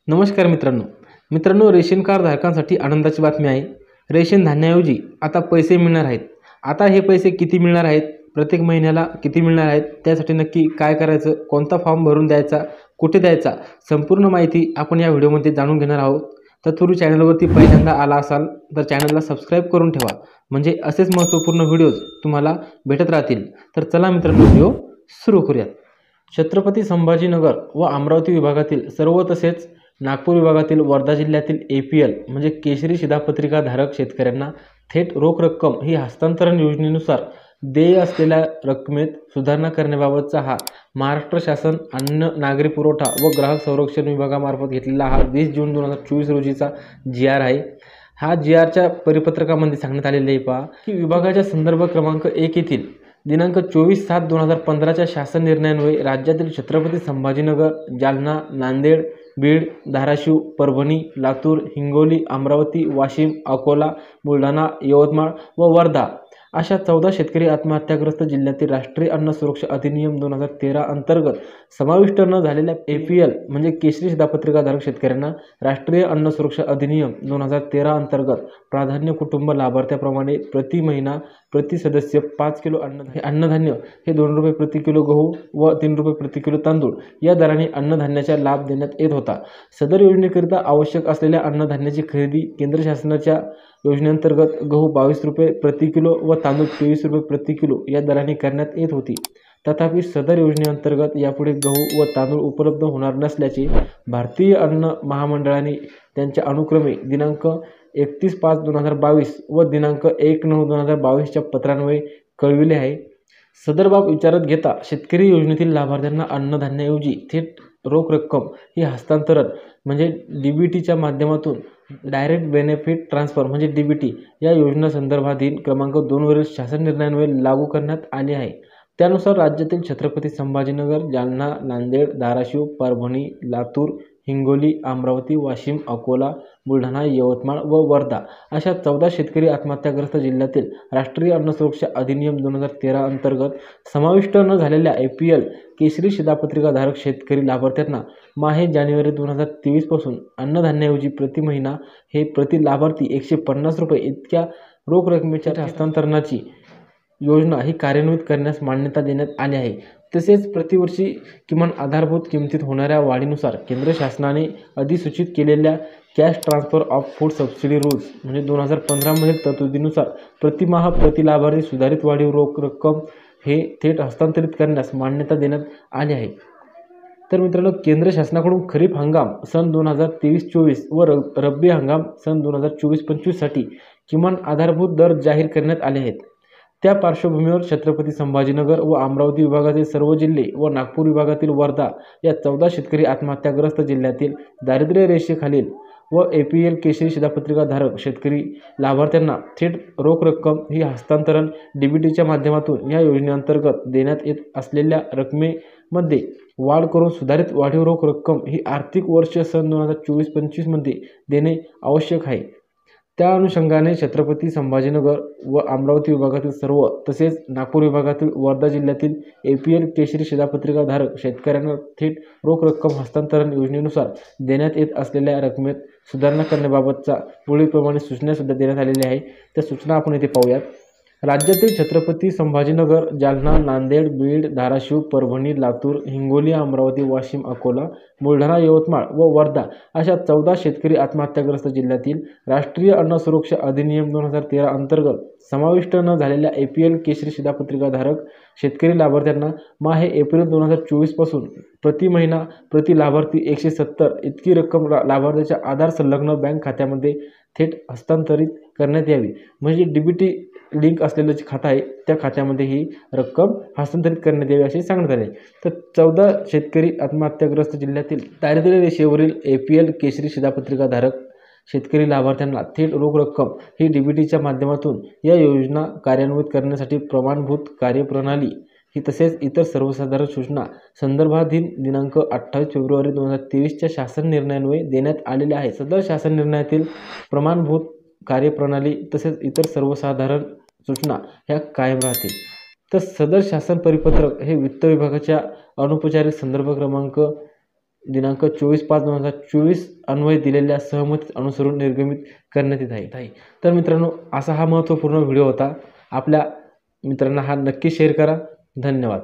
नमस्कार मित्रांनो, ration card धारकांसाठी आनंदाची बातमी आहे। रेशन धान्याऐवजी आता पैसे मिळणार आहेत। आता हे पैसे किती मिळणार आहेत, प्रत्येक महिन्याला किती मिळणार आहेत, त्यासाठी नक्की काय करायचं, कोणता फॉर्म भरून द्यायचा, कुठे द्यायचा, संपूर्ण माहिती आपण या व्हिडिओमध्ये जाणून घेणार आहोत। तत्पूर्वी चॅनलवरती पहिल्यांदा आला असाल तर चॅनलला सबस्क्राइब करून ठेवा, म्हणजे असेच महत्त्वपूर्ण व्हिडिओज तुम्हाला भेटत राहतील। तर चला मित्रांनो, व्हिडिओ सुरू करूयात। छत्रपती संभाजीनगर व अमरावती विभागातील सर्व तसेच नागपूर विभागातील वर्धा जिल्ह्यातील APL म्हणजे केशरी शिधापत्रिका धारक शेतकऱ्यांना थेट रोख रक्कम ही हस्तांतरण योजनेनुसार देय असलेल्या रकमेत सुधारणा करण्याबाबतचा हा महाराष्ट्र शासन अन्न नागरी पुरवठा व ग्राहक संरक्षण विभागामार्फत घेतलेला हा 20 जून 2024 रोजीचा GR आहे। हा GRच्या परिपत्रकामध्ये सांगण्यात आलेले आहे पहा की विभागाच्या संदर्भ क्रमांक 1 येथील दिनांक 24/7/2015च्या शासन निर्णयान्वये राज्यातील छत्रपती संभाजीनगर, जालना, नांदेड, बीड, धाराशिव, परभणी, लातूर, हिंगोली, अमरावती, वाशिम, अकोला, बुलढाणा, यवतमाळ व वर्धा अशा 14 शेतकरी आत्महत्याग्रस्त जिल्ह्यातील राष्ट्रीय अन्न सुरक्षा अधिनियम 2013 अंतर्गत समाविष्ट न झालेल्या APL म्हणजे केशरी शिधापत्रिकाधारक शेतकऱ्यांना राष्ट्रीय अन्न सुरक्षा अधिनियम 2013 अंतर्गत प्राधान्य कुटुंब लाभार्थ्याप्रमाणे प्रति महिना प्रति सदस्य 5 किलो अन्नधान्य हे 2 रुपये प्रति किलो गहू व 3 रुपये प्रति किलो तांदूळ या दराने अन्नधान्याचा लाभ देण्यात येत होता। सदर योजनेकरिता आवश्यक असलेल्या अन्नधान्याची खरेदी केंद्र शासनाच्या योजनेअंतर्गत गहू 22 रुपये प्रति किलो व तांदूळ 23 रुपये प्रति किलो या दराने करण्यात येत होती। तथापि सदर योजनेअंतर्गत यापुढे गहू व तांदूळ उपलब्ध होणार नसल्याचे भारतीय अन्न महामंडळाने त्यांच्या अनुक्रमे दिनांक 31/5/2022 व दिनांक 1/9/2022च्या पत्रान्वये कळविले आहे। सदर बाब विचारात घेता शेतकरी योजनेतील लाभार्थ्यांना अन्नधान्याऐवजी थेट रोख रक्कम ही हस्तांतरण म्हणजे DBTच्या माध्यमातून डायरेक्ट बेनिफिट ट्रान्सफर म्हणजे DBT या योजना संदर्भाधीन क्रमांक 2 वरील शासन निर्णयान्वये लागू करण्यात आले आहे। त्यानुसार राज्यातील छत्रपती संभाजीनगर, जालना, नांदेड, धाराशिव, परभणी, लातूर, हिंगोली, अमरावती, वाशिम, अकोला, बुलढाणा, यवतमाळ व वर्धा अशा 14 शेतकरी आत्महत्याग्रस्त जिल्ह्यातील राष्ट्रीय अन्न सुरक्षा अधिनियम 2013 अंतर्गत समाविष्ट न झालेल्या APL केशरी शिधापत्रिकाधारक शेतकरी लाभार्थ्यांना माहे जानेवारी 2023 पासून अन्नधान्याऐवजी प्रति महिना हे प्रति लाभार्थी 150 रुपये इतक्या रोख रकमेच्या हस्तांतरणाची योजना ही कार्यान्वित करण्यास मान्यता देण्यात आली आहे। तसेच प्रतिवर्षी किमान आधारभूत किमतीत होणाऱ्या वाढीनुसार केंद्र शासनाने अधिसूचित केलेल्या cash transfer of food subsidy rules म्हणजे 2015 मधील तरतुदीनुसार प्रतिमाह प्रति लाभार्थी सुधारित वाढीव रोख रक्कम हे थेट हस्तांतरित करण्यास मान्यता देण्यात आली आहे। तर मित्रांनो, केंद्र शासनाकडून खरीप हंगाम सन 2023-24 व रब्बी हंगाम सन 2024-25 साठी किमान आधारभूत दर जाहीर करण्यात आले आहेत। त्या पार्श्वभूमीवर छत्रपती संभाजीनगर व अमरावती विभागातील सर्व जिल्हे व नागपूर विभागातील वर्धा या 14 शेतकरी आत्महत्याग्रस्त जिल्ह्यातील दारिद्र्य रेषेखालील व APL केशरी शिधापत्रिकाधारक शेतकरी लाभार्थ्यांना थेट रोख रक्कम ही हस्तांतरण DBTच्या माध्यमातून या योजनेअंतर्गत देण्यात येत असलेल्या रकमेमध्ये वाढ करून सुधारित वाढीव रोख रक्कम ही आर्थिक वर्ष सन 2024-25 मध्ये देणे आवश्यक आहे। त्या अनुषंगाने छत्रपती संभाजीनगर व अमरावती विभागातील सर्व तसेच नागपूर विभागातील वर्धा जिल्ह्यातील APL केशरी शिधापत्रिकाधारक शेतकऱ्यांना थेट रोख रक्कम हस्तांतरण योजनेनुसार देण्यात येत असलेल्या रकमेत सुधारणा करण्याबाबतचा पुढीलप्रमाणे सूचना सुद्धा देण्यात आलेल्या आहे। त्या सूचना आपण येथे पाहूयात। राज्यातील छत्रपती संभाजीनगर, जालना, नांदेड, बीड, धाराशिव, परभणी, लातूर, हिंगोली, अमरावती, वाशिम, अकोला, बुलढाणा, यवतमाळ व वर्धा अशा 14 शेतकरी आत्महत्याग्रस्त जिल्ह्यातील राष्ट्रीय अन्न सुरक्षा अधिनियम 2013 अंतर्गत समाविष्ट न झालेल्या APL केशरी शिधापत्रिकाधारक शेतकरी लाभार्थ्यांना माहे एप्रिल 2024 पासून प्रति महिना प्रति लाभार्थी 170 इतकी रक्कम लाभार्थ्याच्या आधार संलग्न बँक खात्यामध्ये थेट हस्तांतरित करण्यात यावी। म्हणजे DBT लिंक असलेलं जे खातं आहे त्या खात्यामध्ये ही रक्कम हस्तांतरित करण्यात यावी असे सांगण्यात आले। तर 14 शेतकरी आत्महत्याग्रस्त जिल्ह्यातील दारिद्र्य रेषेवरील APL केशरी शिधापत्रिकाधारक शेतकरी लाभार्थ्यांना थेट रोख रक्कम ही DBTच्या माध्यमातून या योजना कार्यान्वित करण्यासाठी प्रमाणभूत कार्यप्रणाली ही तसेच इतर सर्वसाधारण सूचना संदर्भाधीन दिनांक 28 फेब्रुवारी 2023च्या शासन निर्णयान्वये देण्यात आलेल्या आहे। सदर शासन निर्णयातील प्रमाणभूत कार्यप्रणाली तसेच इतर सर्वसाधारण सूचना ह्या कायम राहतील। तर सदर शासन परिपत्रक हे वित्त विभागाच्या अनौपचारिक संदर्भ क्रमांक दिनांक 24/5/2024 अन्वये दिलेल्या सहमती अनुसरून निर्गमित करण्यात येत आहे. तर मित्रांनो, असा हा महत्त्वपूर्ण व्हिडिओ होता. आपल्या मित्रांना हा नक्की शेअर करा. धन्यवाद.